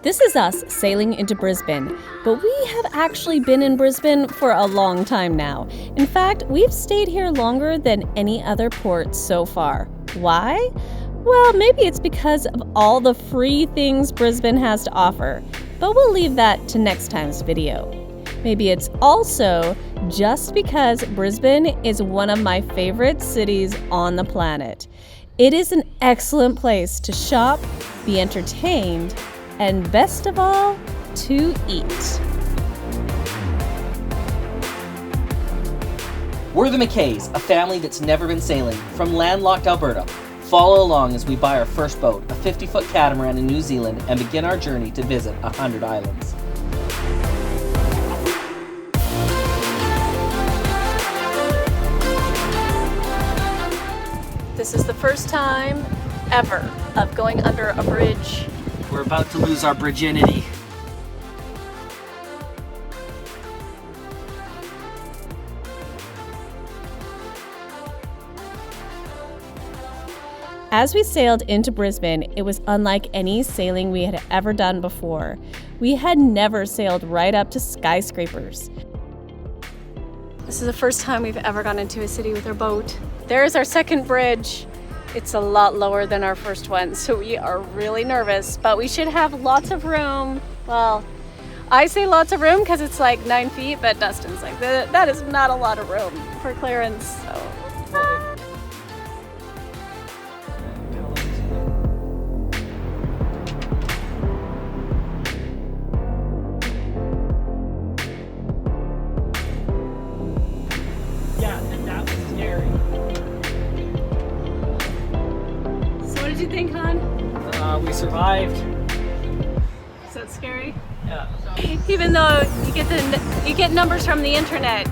This is us sailing into Brisbane, but we have actually been in Brisbane for a long time now. In fact, we've stayed here longer than any other port so far. Why? Well, maybe it's because of all the free things Brisbane has to offer, but we'll leave that to next time's video. Maybe it's also just because Brisbane is one of my favorite cities on the planet. It is an excellent place to shop, be entertained, and best of all, to eat. We're the McKays, a family that's never been sailing, from landlocked Alberta. Follow along as we buy our first boat, a 50-foot catamaran in New Zealand, and begin our journey to visit 100 islands. This is the first time ever of going under a bridge. We're about to lose our virginity. As we sailed into Brisbane, it was unlike any sailing we had ever done before. We had never sailed right up to skyscrapers. This is the first time we've ever gone into a city with our boat. There's our second bridge. It's a lot lower than our first one, so we are really nervous, but we should have lots of room. Well, I say lots of room because it's like 9 feet, but Dustin's like, that is not a lot of room for clearance, so. Yeah, and that was scary. What did you think, hon? We survived. Is that scary? Yeah. Even though you get numbers from the internet,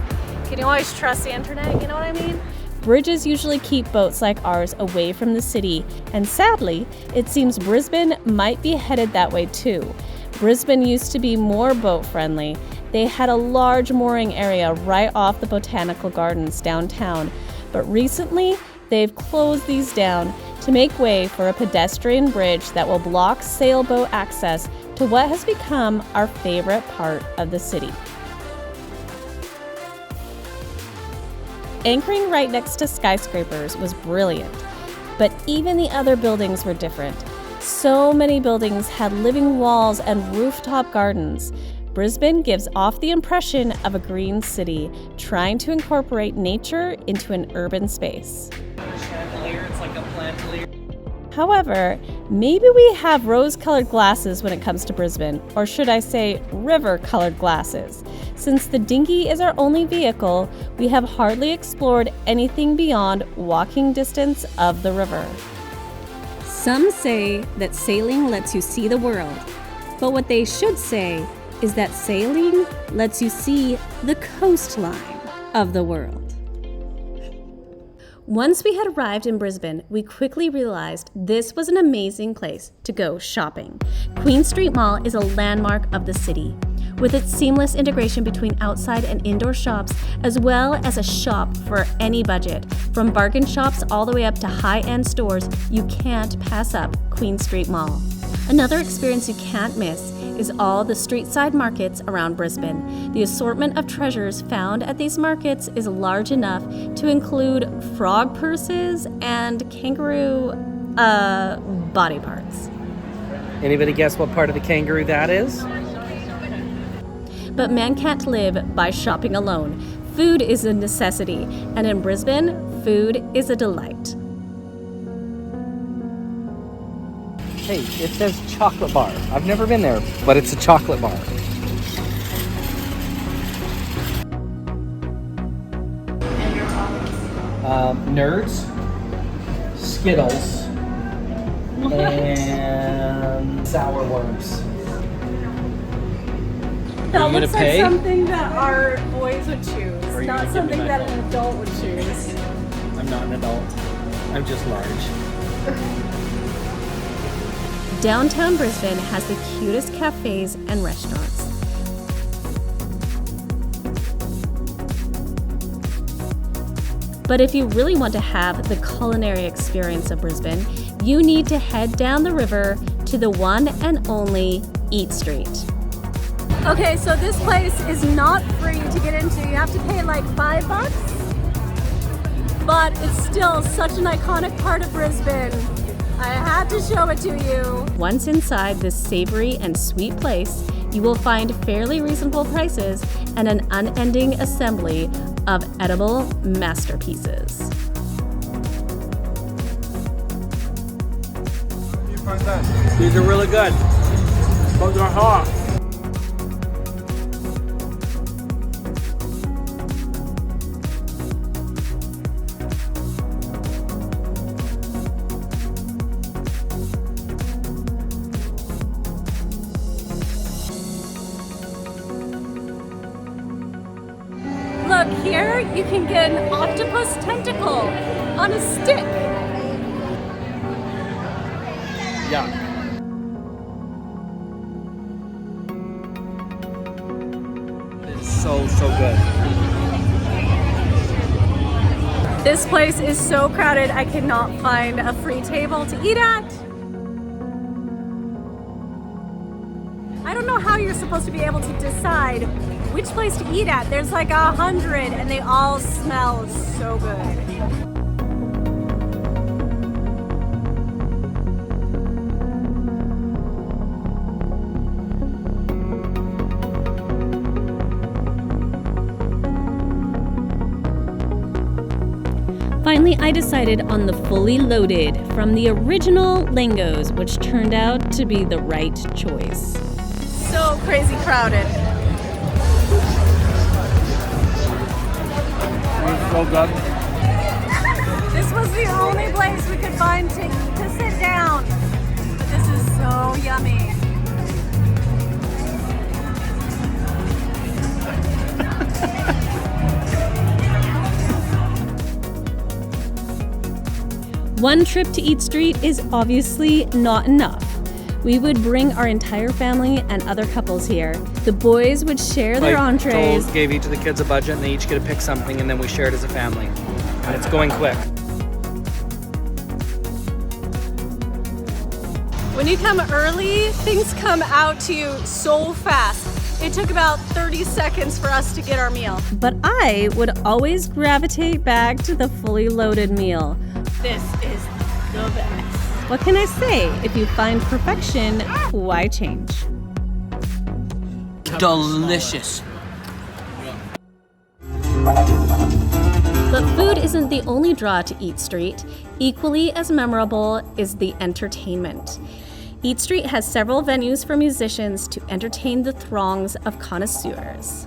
can you always trust the internet? You know what I mean? Bridges usually keep boats like ours away from the city, and sadly, it seems Brisbane might be headed that way too. Brisbane used to be more boat friendly. They had a large mooring area right off the Botanical Gardens downtown, but recently they've closed these down to make way for a pedestrian bridge that will block sailboat access to what has become our favorite part of the city. Anchoring right next to skyscrapers was brilliant, but even the other buildings were different. So many buildings had living walls and rooftop gardens. Brisbane gives off the impression of a green city, trying to incorporate nature into an urban space. It's like a plantelier. However, maybe we have rose-colored glasses when it comes to Brisbane, or should I say river-colored glasses. Since the dinghy is our only vehicle, we have hardly explored anything beyond walking distance of the river. Some say that sailing lets you see the world, but what they should say is that sailing lets you see the coastline of the world. Once we had arrived in Brisbane, we quickly realized this was an amazing place to go shopping. Queen Street Mall is a landmark of the city, with its seamless integration between outside and indoor shops, as well as a shop for any budget. From bargain shops all the way up to high-end stores, you can't pass up Queen Street Mall. Another experience you can't miss is all the street-side markets around Brisbane. The assortment of treasures found at these markets is large enough to include frog purses and kangaroo body parts. Anybody guess what part of the kangaroo that is? But man can't live by shopping alone. Food is a necessity, and in Brisbane, food is a delight. Hey, it says chocolate bar. I've never been there, but it's a chocolate bar. And your toppings? Nerds, Skittles, and sour worms. That you looks gonna like pay? something that our boys would choose, Or are you not gonna give something me my that an adult would choose. I'm not an adult. I'm just large. Downtown Brisbane has the cutest cafes and restaurants. But if you really want to have the culinary experience of Brisbane, you need to head down the river to the one and only Eat Street. Okay, so this place is not free to get into. You have to pay like $5, but it's still such an iconic part of Brisbane. I had to show it to you. Once inside this savory and sweet place, you will find fairly reasonable prices and an unending assembly of edible masterpieces. These are really good, but they're hot. Look, here you can get an octopus tentacle on a stick. Yeah. It's so good. This place is so crowded, I cannot find a free table to eat at. I don't know how you're supposed to be able to decide which place to eat at. There's like 100 and they all smell so good. Finally, I decided on the fully loaded from the original Langos, which turned out to be the right choice. So crazy crowded. So good. This was the only place we could find to sit down. But this is so yummy. One trip to Eat Street is obviously not enough. We would bring our entire family and other couples here. The boys would share their entrees. Gave each of the kids a budget and they each get to pick something and then we share it as a family. And it's going quick. When you come early, things come out to you so fast. It took about 30 seconds for us to get our meal. But I would always gravitate back to the fully loaded meal. This is the best. What can I say? If you find perfection, why change? Delicious. But food isn't the only draw to Eat Street. Equally as memorable is the entertainment. Eat Street has several venues for musicians to entertain the throngs of connoisseurs.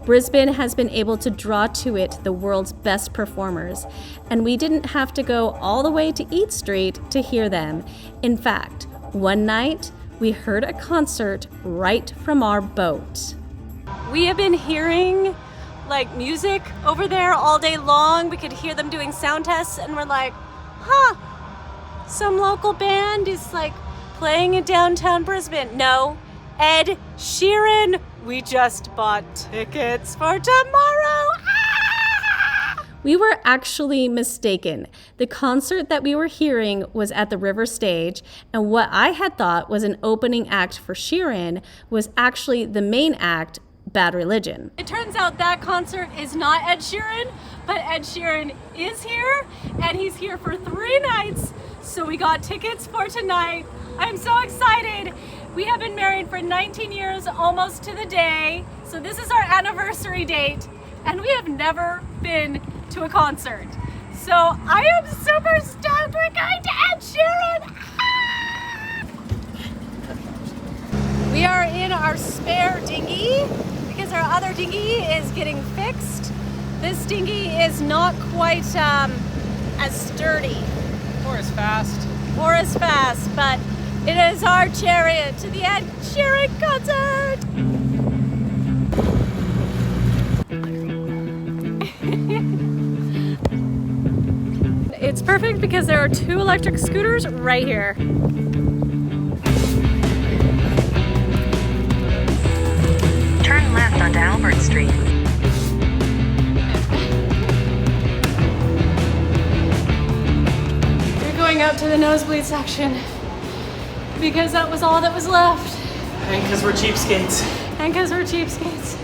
Brisbane has been able to draw to it the world's best performers, and we didn't have to go all the way to Eat Street to hear them. In fact, one night we heard a concert right from our boat. We have been hearing like music over there all day long. We could hear them doing sound tests and we're like, some local band is like playing in downtown Brisbane. No, Ed Sheeran. We just bought tickets for tomorrow. We were actually mistaken. The concert that we were hearing was at the River Stage, and what I had thought was an opening act for Sheeran was actually the main act, Bad Religion. It turns out that concert is not Ed Sheeran, but Ed Sheeran is here, and he's here for 3 nights, so we got tickets for tonight. I'm so excited. We have been married for 19 years, almost to the day, so this is our anniversary date, and we have never been to a concert. So I am super stoked we're going to Ed Sheeran! We are in our spare dinghy because our other dinghy is getting fixed. This dinghy is not quite as sturdy. Or as fast. But it is our chariot to the Ed Sheeran concert! It's perfect because there are 2 electric scooters right here. Turn left onto Albert Street. We're going out to the nosebleed section because that was all that was left. And because we're cheapskates. And because we're cheapskates.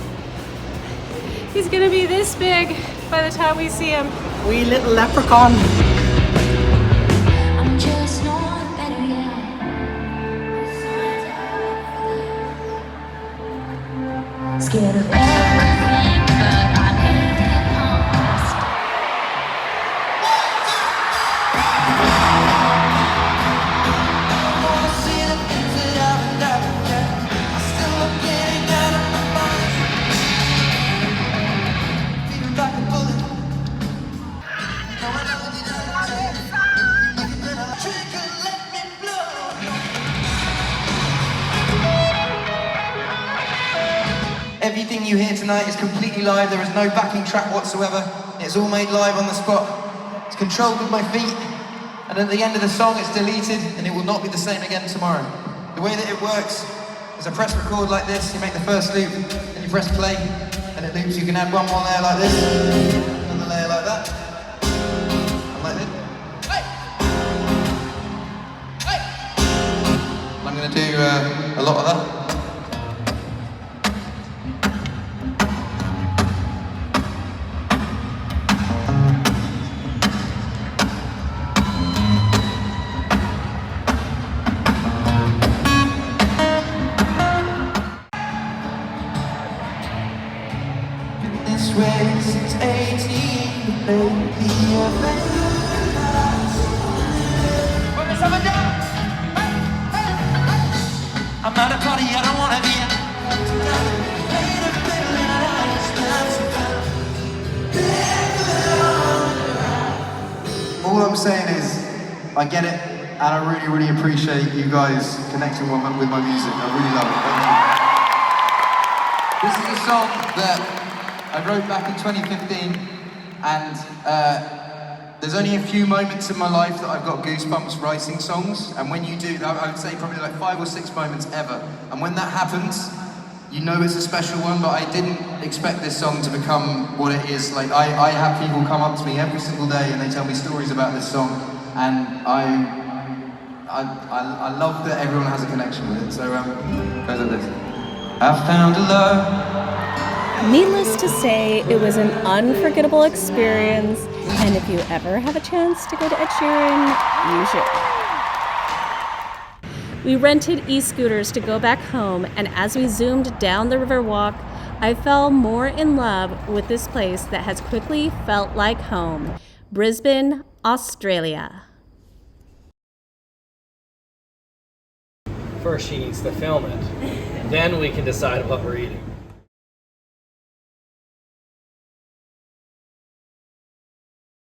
He's gonna be this big by the time we see him. Wee little leprechaun. I'm just not better yet. Scared of everything, but I can't get past. Everything you hear tonight is completely live. There is no backing track whatsoever. It's all made live on the spot. It's controlled with my feet, and at the end of the song it's deleted and it will not be the same again tomorrow. The way that it works is I press record like this, you make the first loop, then you press play, and it loops. You can add one more layer like this, another layer like that, and like this. Hey! Hey! I'm going to do a lot of that. Since 18, baby, I'm at a party I don't wanna be in. All I'm saying is, I get it, and I really appreciate you guys connecting with my music. I really love it. Thank you. This is a song that I wrote back in 2015, and there's only a few moments in my life that I've got goosebumps writing songs, and when you do, I would say probably like 5 or 6 moments ever, and when that happens, you know it's a special one, but I didn't expect this song to become what it is. Like, I have people come up to me every single day and they tell me stories about this song, and I love that everyone has a connection with it, so it goes like this. I found a love. Needless to say, it was an unforgettable experience, and if you ever have a chance to go to Ed Sheeran, you should. We rented e-scooters to go back home, and as we zoomed down the river walk, I fell more in love with this place that has quickly felt like home, Brisbane, Australia. First she needs to film it. Then we can decide what we're eating.